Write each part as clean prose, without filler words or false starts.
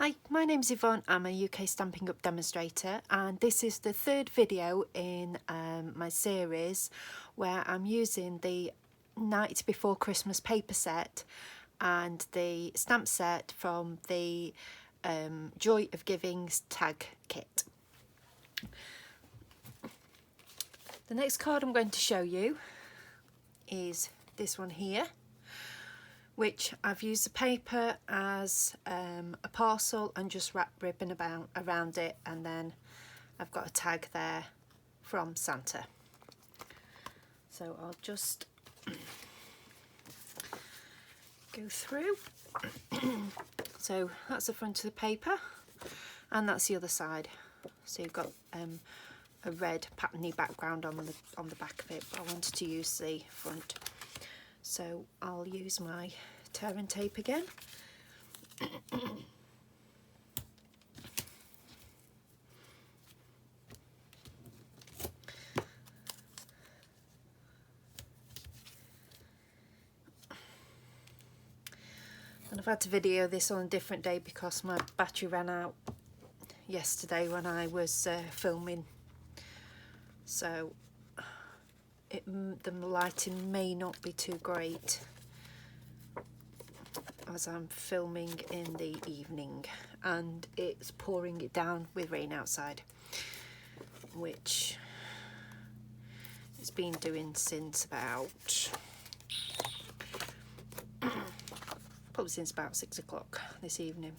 Hi, my name's Yvonne. I'm a UK Stampin' Up demonstrator, and this is the third video in my series where I'm using the Night Before Christmas paper set and the stamp set from the Joy of Giving tag kit. The next card I'm going to show you is this one here, which I've used the paper as a parcel and just wrapped ribbon around it, and then I've got a tag there from Santa. So I'll just go through. So that's the front of the paper and that's the other side. So you've got a red patterny background on the back of it, but I wanted to use the front. So I'll use my tear and tape again. And I've had to video this on a different day because my battery ran out yesterday when I was filming. So the lighting may not be too great as I'm filming in the evening, and it's pouring it down with rain outside, which it's been doing since about probably since about 6 o'clock this evening.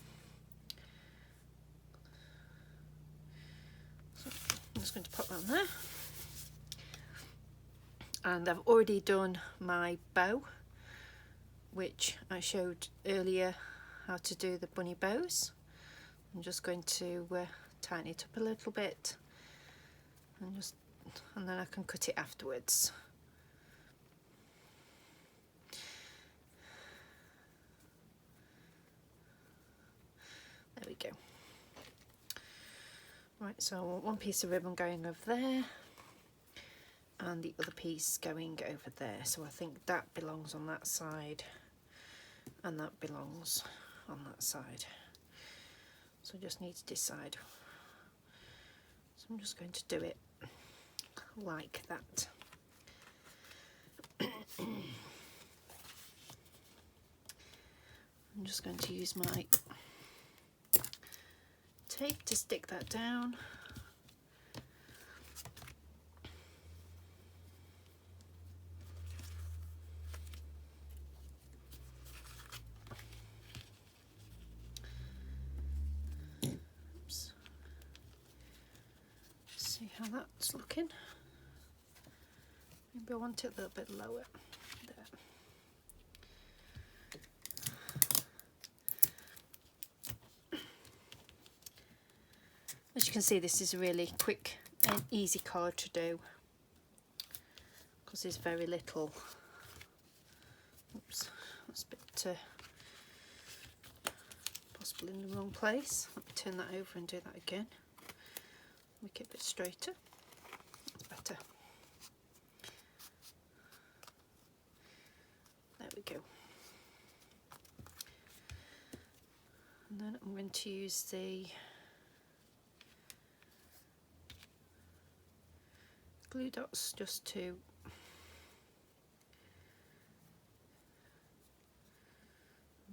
So I'm just going to pop that on there. And I've already done my bow, which I showed earlier how to do the bunny bows. I'm just going to tighten it up a little bit and then I can cut it afterwards. There we go. Right, so I want one piece of ribbon going over there and the other piece going over there. So I think that belongs on that side and that belongs on that side. So I just need to decide. So I'm just going to do it like that. I'm just going to use my tape to stick that down. Oops. See how that's looking. Maybe I want it a little bit lower. There. As you can see, this is a really quick and easy card to do because there's very little. Oops, that's a bit possibly in the wrong place. Let me turn that over and do that again. Make it a bit straighter. That's better. There we go. And then I'm going to use the glue dots just to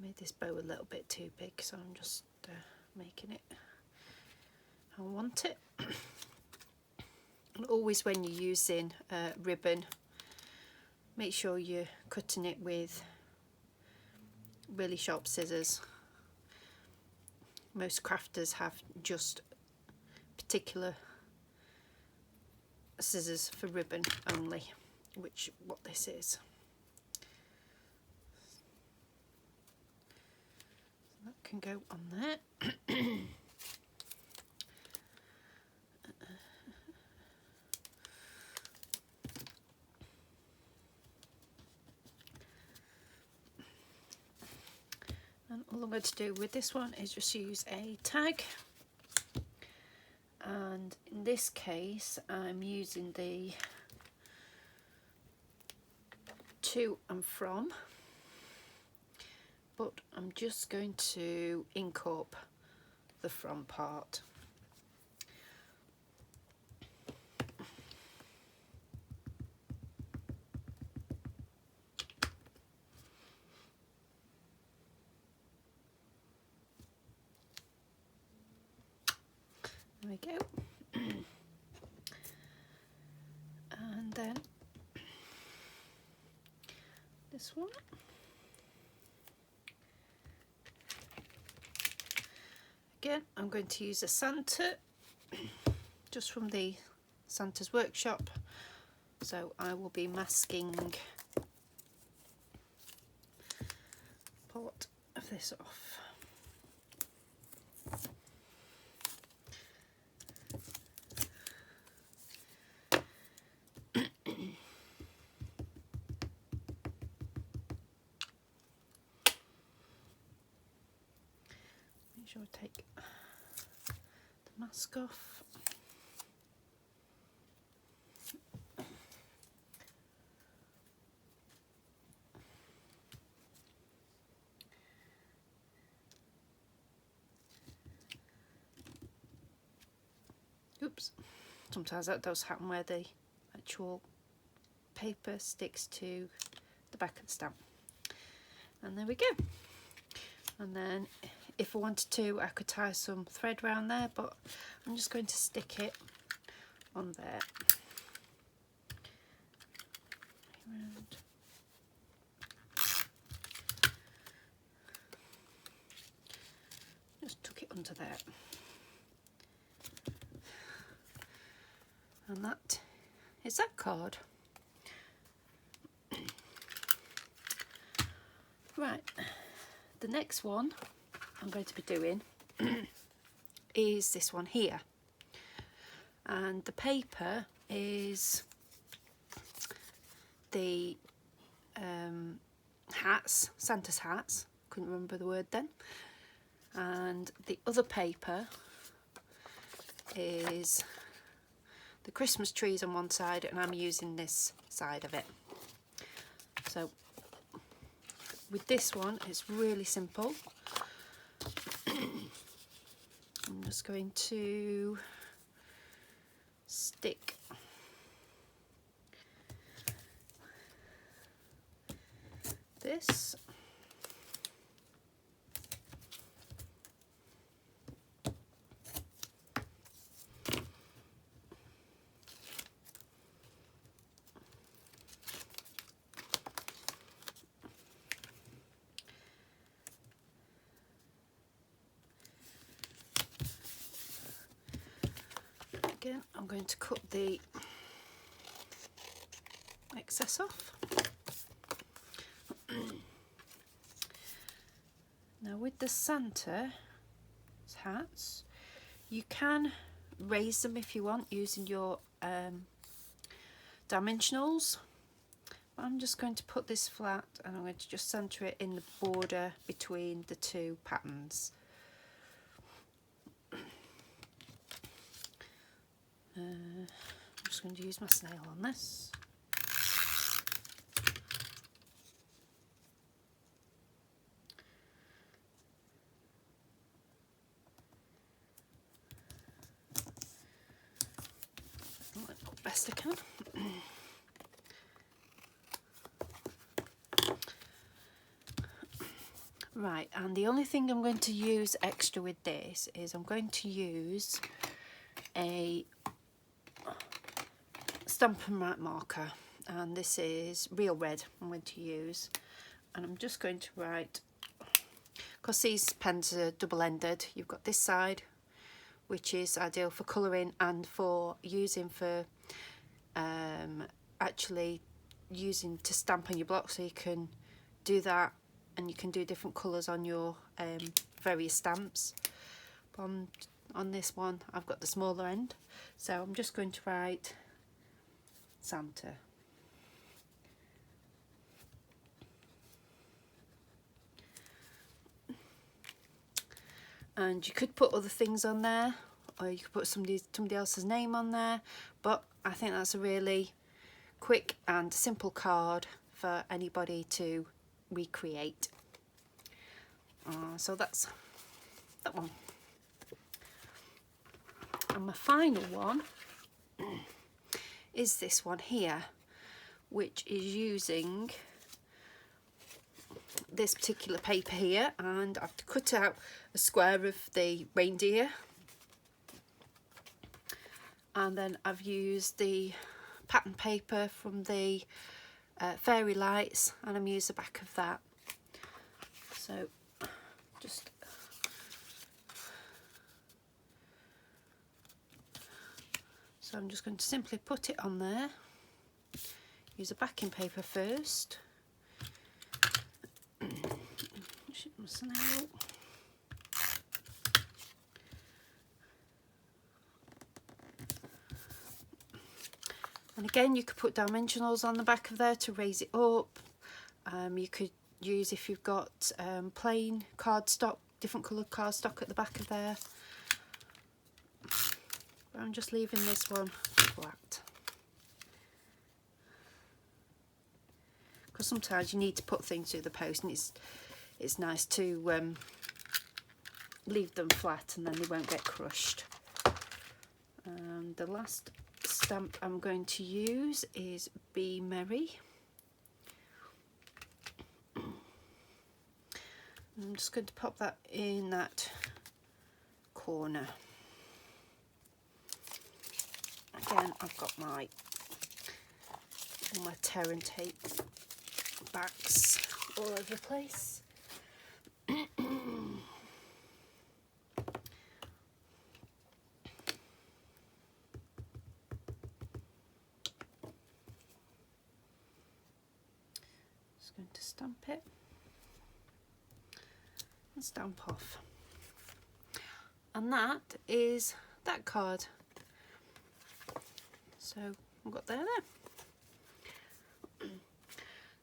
made this bow a little bit too big, so I'm just making it how I want it. And always when you're using ribbon, make sure you're cutting it with really sharp scissors. Most crafters have just particular scissors for ribbon only, which what this is. So that can go on there. And all I'm going to do with this one is just use a tag, and in this case I'm using the to and from, but I'm just going to ink up the front part. There we go. And then this one. Again, I'm going to use a Santa, just from the Santa's Workshop. So I will be masking part of this off. Make sure I take the mask off. Oops, sometimes that does happen where the actual paper sticks to the back of the stamp. And there we go. And then if I wanted to, I could tie some thread around there, but I'm just going to stick it on there. Around. Just tuck it under there. And that is that card. Right, the next one I'm going to be doing is this one here, and the paper is the hats, Santa's hats, couldn't remember the word then, and the other paper is the Christmas trees on one side, and I'm using this side of it. So with this one, it's really simple. I'm just going to stick this . Again, I'm going to cut the excess off. Now with the Santa's hats, you can raise them if you want using your dimensionals. I'm just going to put this flat, and I'm going to just centre it in the border between the two patterns. I'm just going to use my snail on this. Best I can. Right, and the only thing I'm going to use extra with this is I'm going to use a Stampin' Up marker, and this is real red I'm going to use, and I'm just going to write, because these pens are double-ended, you've got this side which is ideal for colouring and for using for actually using to stamp on your block, so you can do that and you can do different colours on your various stamps. On this one I've got the smaller end, so I'm just going to write Santa. And you could put other things on there, or you could put somebody else's name on there, but I think that's a really quick and simple card for anybody to recreate. So that's that one. And my final one is this one here, which is using this particular paper here, and I've cut out a square of the reindeer, and then I've used the pattern paper from the fairy lights, and I'm using the back of that. So just I'm just going to simply put it on there, use a backing paper first. And again, you could put dimensionals on the back of there to raise it up. You could use, if you've got plain cardstock, different coloured cardstock at the back of there. But I'm just leaving this one flat, because sometimes you need to put things through the post, and it's nice to leave them flat, and then they won't get crushed. And the last stamp I'm going to use is Be Merry. I'm just going to pop that in that corner. Again, I've got all my tear and tape backs all over the place. Just going to stamp it and stamp off. And that is that card. So I've got there.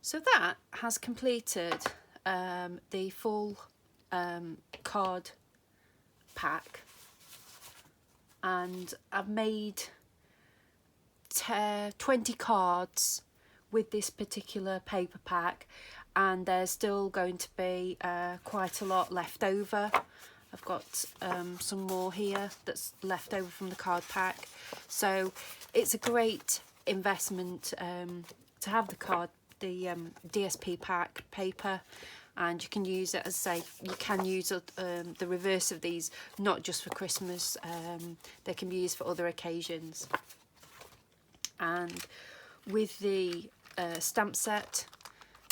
So that has completed the full card pack, and I've made 20 cards with this particular paper pack, and there's still going to be quite a lot left over. I've got some more here that's left over from the card pack, so it's a great investment to have the DSP pack paper, and you can use it, as I say, you can use the reverse of these not just for Christmas, they can be used for other occasions. And with the stamp set,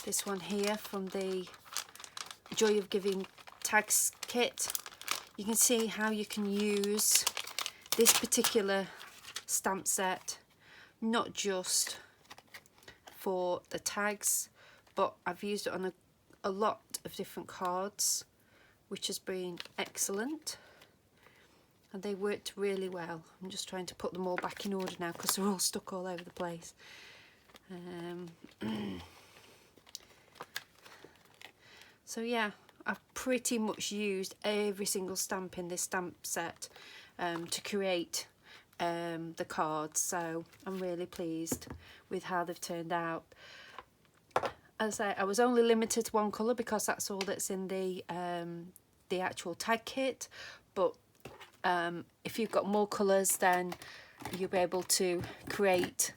this one here from the Joy of Giving tags kit, you can see how you can use this particular stamp set not just for the tags, but I've used it on a lot of different cards, which has been excellent, and they worked really well. I'm just trying to put them all back in order now because they're all stuck all over the place. So yeah, I've pretty much used every single stamp in this stamp set to create the cards, so I'm really pleased with how they've turned out. As I say, I was only limited to one colour because that's all that's in the actual tag kit, but if you've got more colours, then you'll be able to create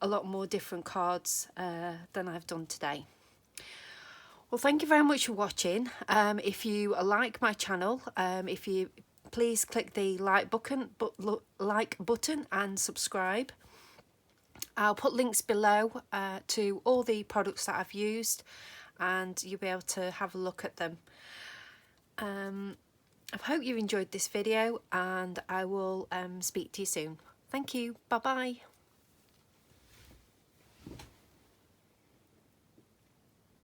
a lot more different cards than I've done today. Well, thank you very much for watching. If you like my channel, if you please click the like button and subscribe. I'll put links below to all the products that I've used, and you'll be able to have a look at them. I hope you enjoyed this video, and I will speak to you soon. Thank you. Bye bye.